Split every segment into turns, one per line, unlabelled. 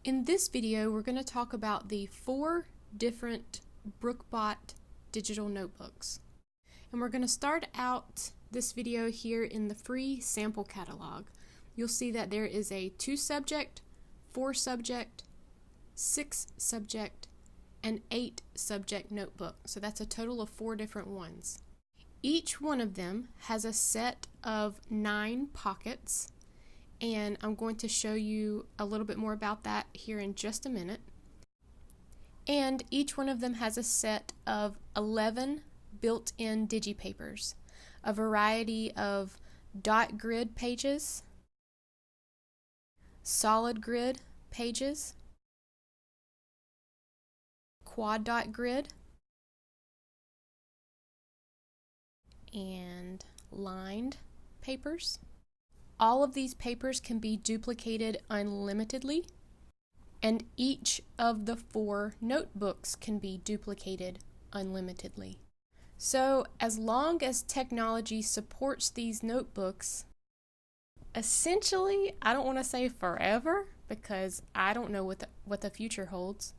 In this video, we're going to talk about the 4 different Brookbot digital notebooks. And we're going to start out this video here in the free sample catalog. You'll see that there is a 2-subject, 4-subject, 6-subject, and 8-subject notebook. So that's a total of 4 different ones. Each one of them has a set of 9 pockets, and I'm going to show you a little bit more about that here in just a minute. And each one of them has a set of 11 built-in digipapers, a variety of dot grid pages, solid grid pages, quad dot grid, and lined papers. All of these papers can be duplicated unlimitedly, and each of the 4 notebooks can be duplicated unlimitedly. So as long as technology supports these notebooks, essentially, I don't want to say forever because I don't know what the future holds,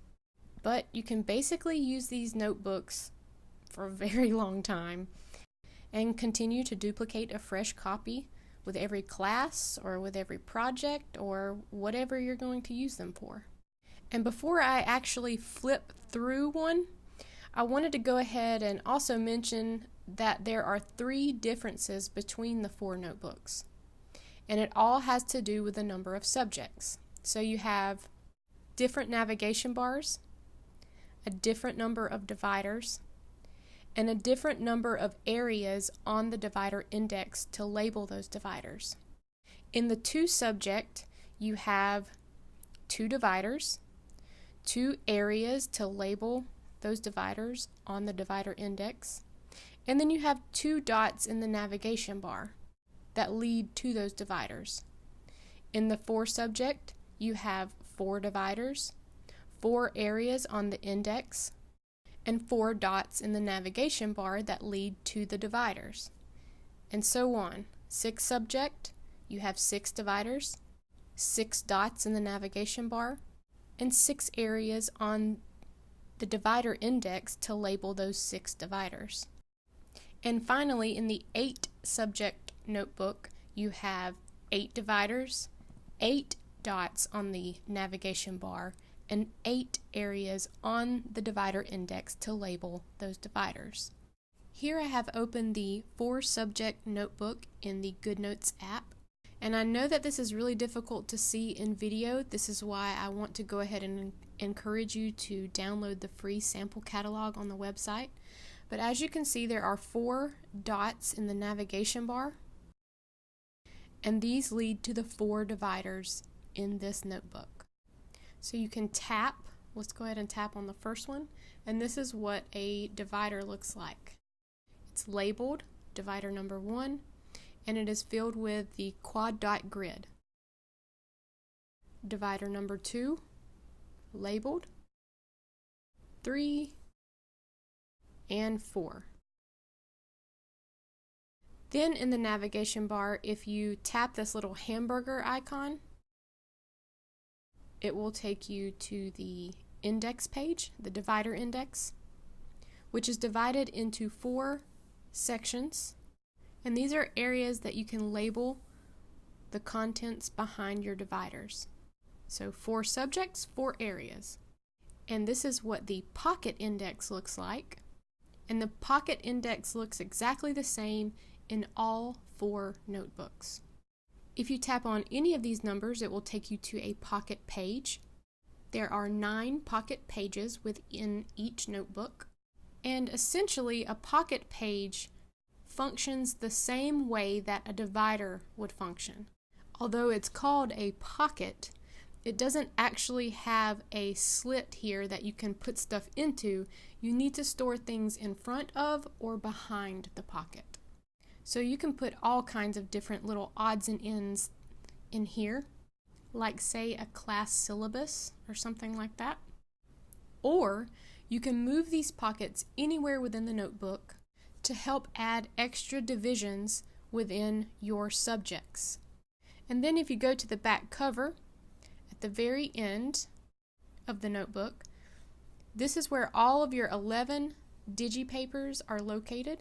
but you can basically use these notebooks for a very long time and continue to duplicate a fresh copy with every class or with every project or whatever you're going to use them for. And before I actually flip through one, I wanted to go ahead and also mention that there are 3 differences between the 4 notebooks. And it all has to do with the number of subjects. So you have different navigation bars, a different number of dividers, and a different number of areas on the divider index to label those dividers. In the 2-subject, you have 2 dividers, 2 areas to label those dividers on the divider index, and then you have 2 dots in the navigation bar that lead to those dividers. In the 4-subject, you have 4 dividers, 4 areas on the index, and 4 dots in the navigation bar that lead to the dividers, and so on. 6-subject, you have 6 dividers, 6 dots in the navigation bar, and 6 areas on the divider index to label those 6 dividers. And finally, in the 8-subject notebook, you have 8 dividers, 8 dots on the navigation bar, and 8 areas on the divider index to label those dividers. Here I have opened the 4-subject notebook in the GoodNotes app, and I know that this is really difficult to see in video. This is why I want to go ahead and encourage you to download the free sample catalog on the website. But as you can see, there are 4 dots in the navigation bar, and these lead to the 4 dividers in this notebook. So you can tap, let's go ahead and tap on the first one, and this is what a divider looks like. It's labeled divider number 1, and it is filled with the quad dot grid. Divider number 2, labeled, 3, and 4. Then in the navigation bar, if you tap this little hamburger icon, it will take you to the index page, the divider index, which is divided into 4 sections. And these are areas that you can label the contents behind your dividers. So 4 subjects, 4 areas. And this is what the pocket index looks like. And the pocket index looks exactly the same in all 4 notebooks. If you tap on any of these numbers, it will take you to a pocket page. There are 9 pocket pages within each notebook, and essentially a pocket page functions the same way that a divider would function. Although it's called a pocket, it doesn't actually have a slit here that you can put stuff into. You need to store things in front of or behind the pocket. So you can put all kinds of different little odds and ends in here, like say a class syllabus or something like that. Or you can move these pockets anywhere within the notebook to help add extra divisions within your subjects. And then if you go to the back cover, the very end of the notebook. This is where all of your 11 digipapers are located,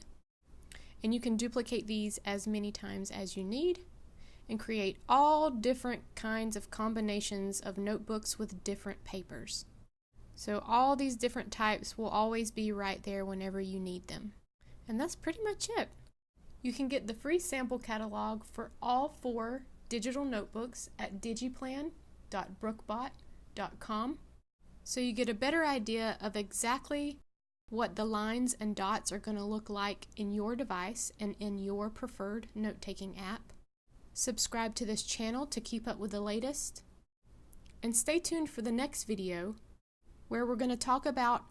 and you can duplicate these as many times as you need and create all different kinds of combinations of notebooks with different papers. So all these different types will always be right there whenever you need them. And that's pretty much it. You can get the free sample catalog for all 4 digital notebooks at digiplan.brookbot.com, so you get a better idea of exactly what the lines and dots are going to look like in your device and in your preferred note-taking app. Subscribe to this channel to keep up with the latest, and stay tuned for the next video where we're going to talk about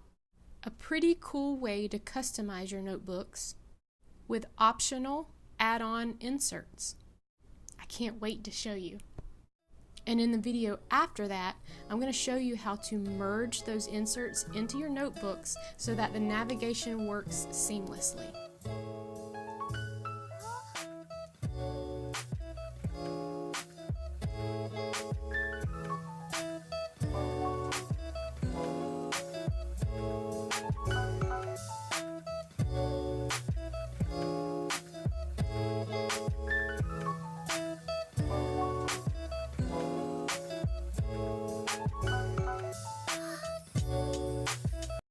a pretty cool way to customize your notebooks with optional add-on inserts. I can't wait to show you. And in the video after that, I'm going to show you how to merge those inserts into your notebooks so that the navigation works seamlessly.